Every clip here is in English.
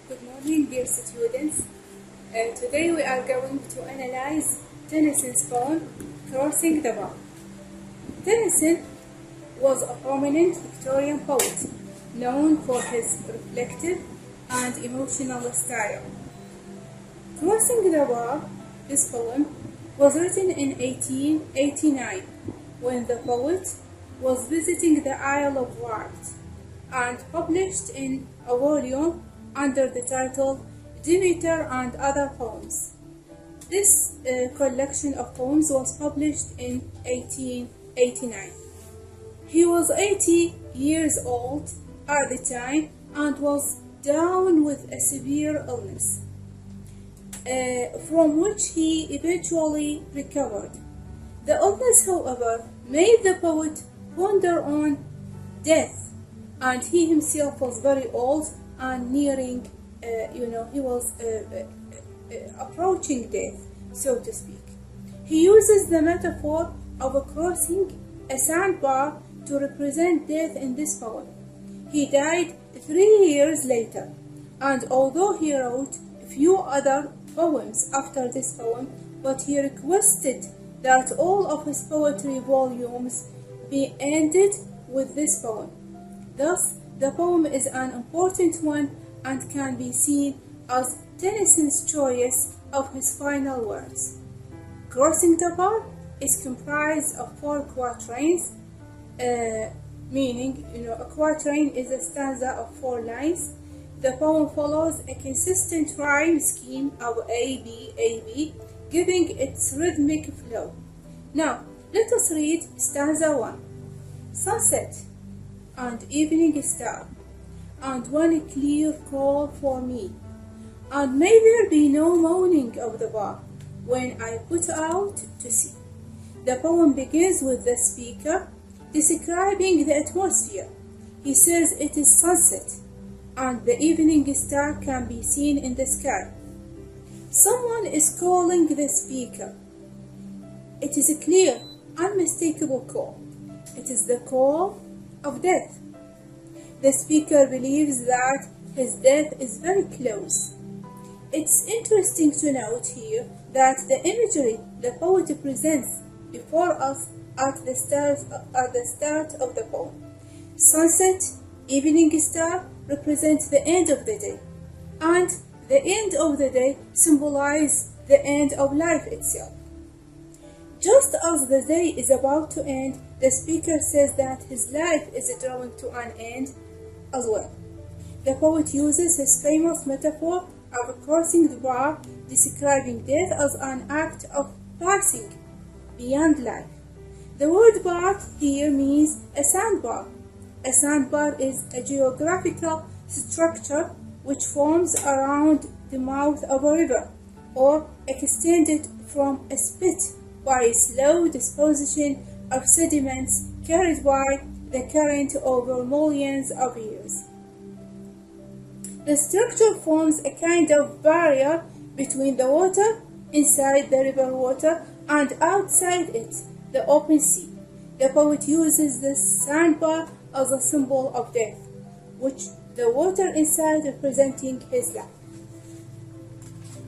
Good morning, dear students. Today we are going to analyze Tennyson's poem, Crossing the Bar. Tennyson was a prominent Victorian poet, known for his reflective and emotional style. Crossing the Bar, this poem, was written in 1889, when the poet was visiting the Isle of Wight, and published in a volume under the title Demeter and Other Poems. This collection of poems was published in 1889. He was 80 years old at the time and was down with a severe illness, from which he eventually recovered. The illness, however, made the poet ponder on death, and he himself was very old and nearing, he was approaching death, so to speak. He uses the metaphor of crossing a sandbar to represent death in this poem. He died 3 years later, and although he wrote a few other poems after this poem, but he requested that all of his poetry volumes be ended with this poem. Thus, the poem is an important one and can be seen as Tennyson's choice of his final words. Crossing the Bar is comprised of 4 quatrains, meaning, a quatrain is a stanza of 4 lines. The poem follows a consistent rhyme scheme of A, B, giving its rhythmic flow. Now, let us read stanza 1. Sunset and evening star, and one clear call for me, and may there be no moaning of the bar when I put out to sea. The poem begins with the speaker describing the atmosphere. He says it is sunset, and the evening star can be seen in the sky. Someone is calling the speaker. It is a clear, unmistakable call. It is the call of death. The speaker believes that his death is very close. It's interesting to note here that the imagery the poet presents before us at the start of the poem. Sunset, evening star represent the end of the day, and the end of the day symbolizes the end of life itself. Just as the day is about to end, the speaker says that his life is drawing to an end as well. The poet uses his famous metaphor of crossing the bar, describing death as an act of passing beyond life. The word bar here means a sandbar. A sandbar is a geographical structure which forms around the mouth of a river, or extended from a spit by slow disposition of sediments carried by the current over millions of years. The structure forms a kind of barrier between the water inside the river water and outside it, the open sea. The poet uses the sandbar as a symbol of death, which the water inside representing his life,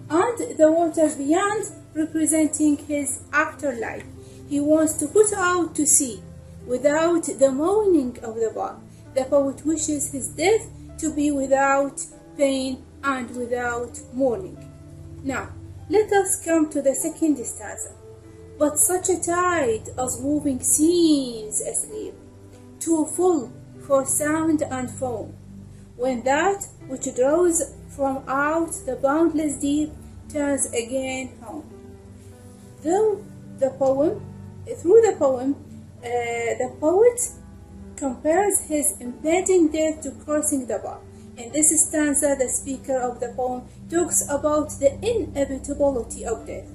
and the water beyond representing his afterlife. He wants to put out to sea without the moaning of the bar. The poet wishes his death to be without pain and without mourning. Now, let us come to the second stanza. But such a tide as moving seems asleep, too full for sound and foam, when that which draws from out the boundless deep turns again home. Through the poem, the poet compares his impending death to crossing the bar. In this stanza, the speaker of the poem talks about the inevitability of death.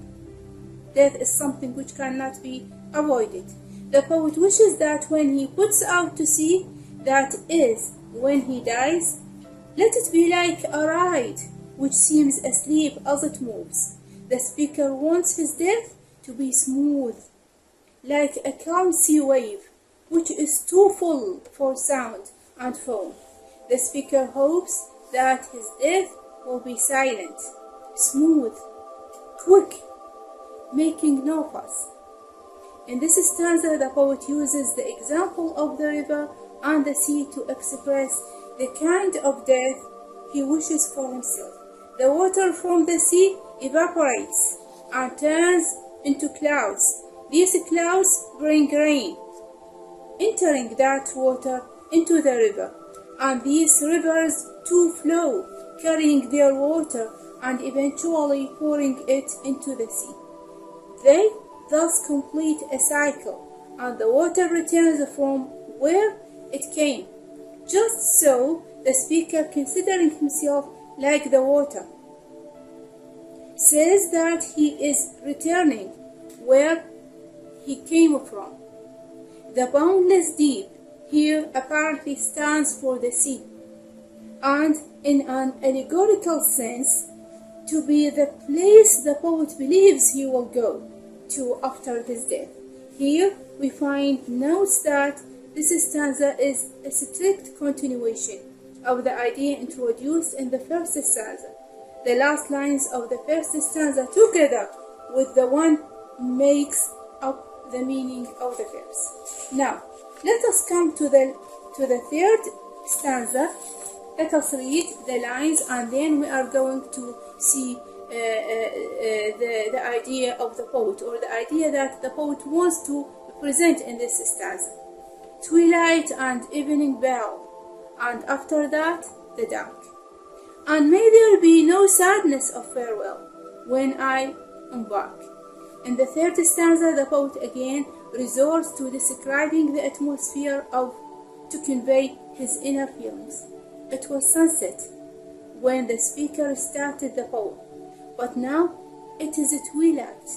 Death is something which cannot be avoided. The poet wishes that when he puts out to sea, that is, when he dies, let it be like a ride which seems asleep as it moves. The speaker wants his death to be smooth, like a calm sea wave, which is too full for sound and foam. The speaker hopes that his death will be silent, smooth, quick, making no fuss. In this stanza, the poet uses the example of the river and the sea to express the kind of death he wishes for himself. The water from the sea evaporates and turns into clouds. These clouds bring rain, entering that water into the river, and these rivers too flow, carrying their water and eventually pouring it into the sea. They thus complete a cycle, and the water returns from where it came. Just so, the speaker, considering himself like the water, says that he is returning where he came from. The boundless deep here apparently stands for the sea, and in an allegorical sense, to be the place the poet believes he will go to after his death. Here we find notes that this stanza is a strict continuation of the idea introduced in the first stanza. The last lines of the first stanza together with the one makes up the meaning of the verse. Now, let us come to the third stanza. Let us read the lines, and then we are going to see the idea of the poet, or the idea that the poet wants to present in this stanza. Twilight and evening bell, and after that the dark. And may there be no sadness of farewell when I embark. In the third stanza, the poet again resorts to describing the atmosphere to convey his inner feelings. It was sunset when the speaker started the poem, but now it is twilight.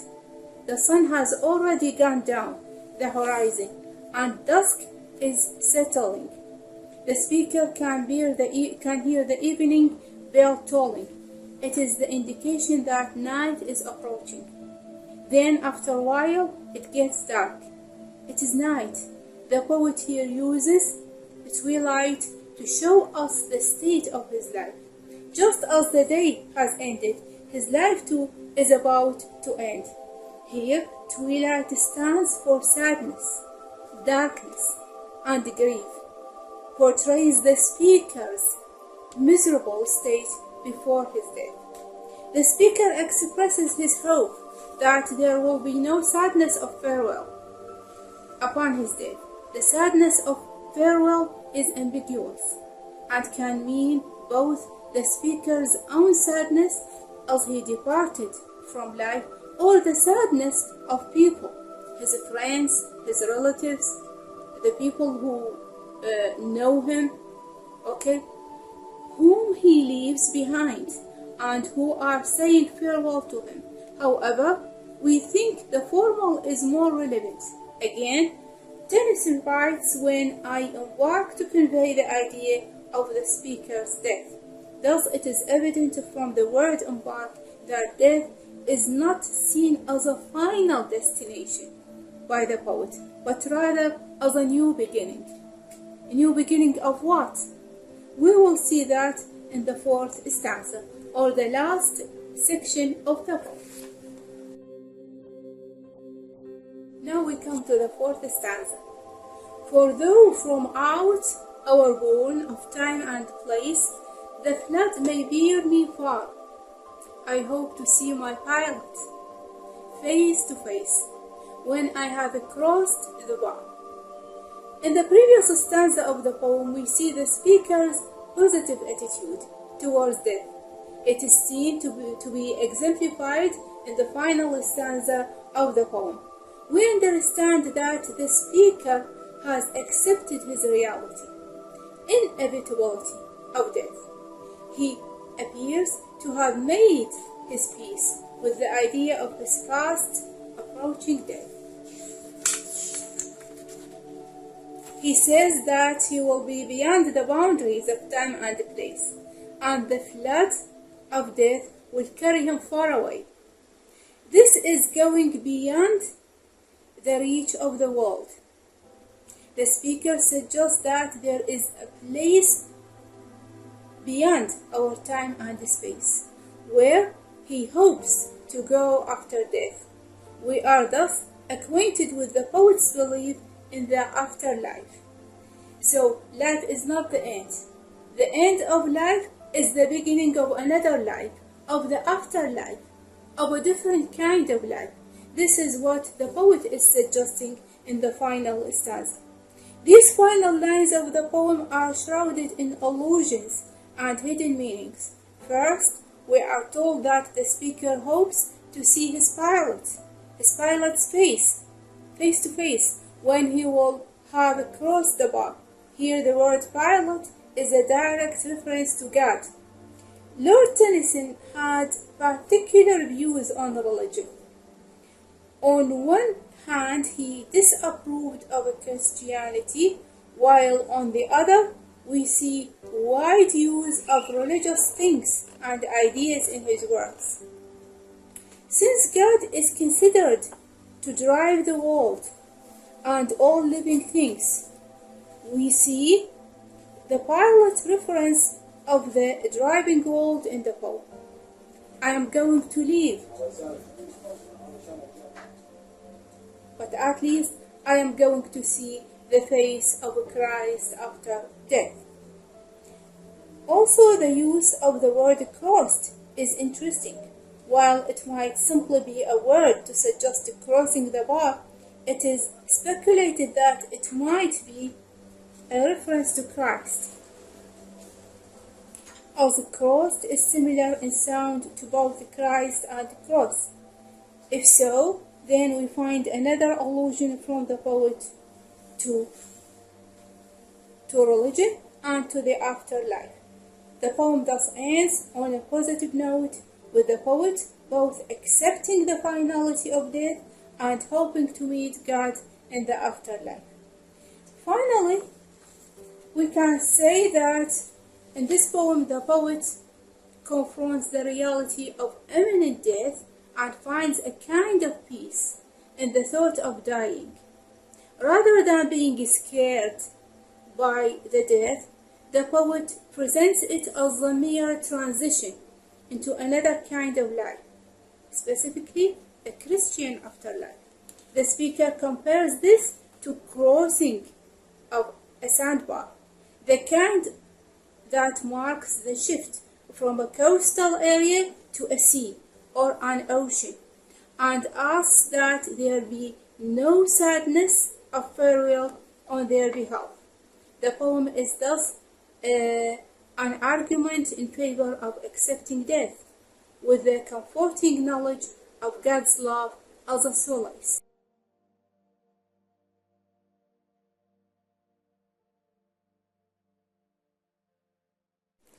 The sun has already gone down the horizon, and dusk is settling. The speaker can hear the evening bell tolling. It is the indication that night is approaching. Then after a while it gets dark. It is night. The poet here uses twilight to show us the state of his life. Just as the day has ended, his life too is about to end. Here, twilight stands for sadness, darkness, and grief, portrays the speaker's miserable state before his death. The speaker expresses his hope that there will be no sadness of farewell upon his death. The sadness of farewell is ambiguous and can mean both the speaker's own sadness as he departed from life, or the sadness of people, his friends, his relatives, the people who know him, whom he leaves behind and who are saying farewell to him. However, we think the formal is more relevant. Again, Tennyson writes, when I embark, to convey the idea of the speaker's death. Thus, it is evident from the word embark that death is not seen as a final destination by the poet, but rather as a new beginning. A new beginning of what? We will see that in the fourth stanza, or the last section of the poem. Now we come to the fourth stanza. For though from out our bourne of time and place the flood may bear me far, I hope to see my pilot face to face when I have crossed the bar. In the previous stanza of the poem, we see the speaker's positive attitude towards death. It is seen to be exemplified in the final stanza of the poem. We understand that the speaker has accepted his reality, inevitability of death. He appears to have made his peace with the idea of his fast approaching death. He says that he will be beyond the boundaries of time and place, and the flood of death will carry him far away. This is going beyond the reach of the world. The speaker suggests that there is a place beyond our time and space, where he hopes to go after death. We are thus acquainted with the poet's belief in the afterlife. So life is not the end. The end of life is the beginning of another life, of the afterlife, of a different kind of life. This is what the poet is suggesting in the final stanza. These final lines of the poem are shrouded in allusions and hidden meanings. First, we are told that the speaker hopes to see his pilot's face to face, when he will have crossed the bar. Here the word pilot is a direct reference to God. Lord Tennyson had particular views on religion. On one hand, he disapproved of Christianity, while on the other, we see wide use of religious things and ideas in his works. Since God is considered to drive the world and all living things, we see the pilot reference of the driving world in the poem. I am going to leave, but at least I am going to see the face of Christ after death. Also, the use of the word crossed is interesting. While it might simply be a word to suggest crossing the bar, it is speculated that it might be a reference to Christ, as crossed is similar in sound to both Christ and cross. If so, then we find another allusion from the poet to religion and to the afterlife. The poem thus ends on a positive note, with the poet both accepting the finality of death and hoping to meet God in the afterlife. Finally, we can say that in this poem the poet confronts the reality of imminent death and finds a kind of peace in the thought of dying. Rather than being scared by the death, the poet presents it as a mere transition into another kind of life, specifically a Christian afterlife. The speaker compares this to crossing of a sandbar, the kind that marks the shift from a coastal area to a sea or an ocean, and asks that there be no sadness of farewell on their behalf. The poem is thus an argument in favor of accepting death, with the comforting knowledge of God's love as a solace.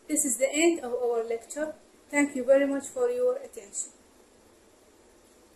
This is the end of our lecture. Thank you very much for your attention.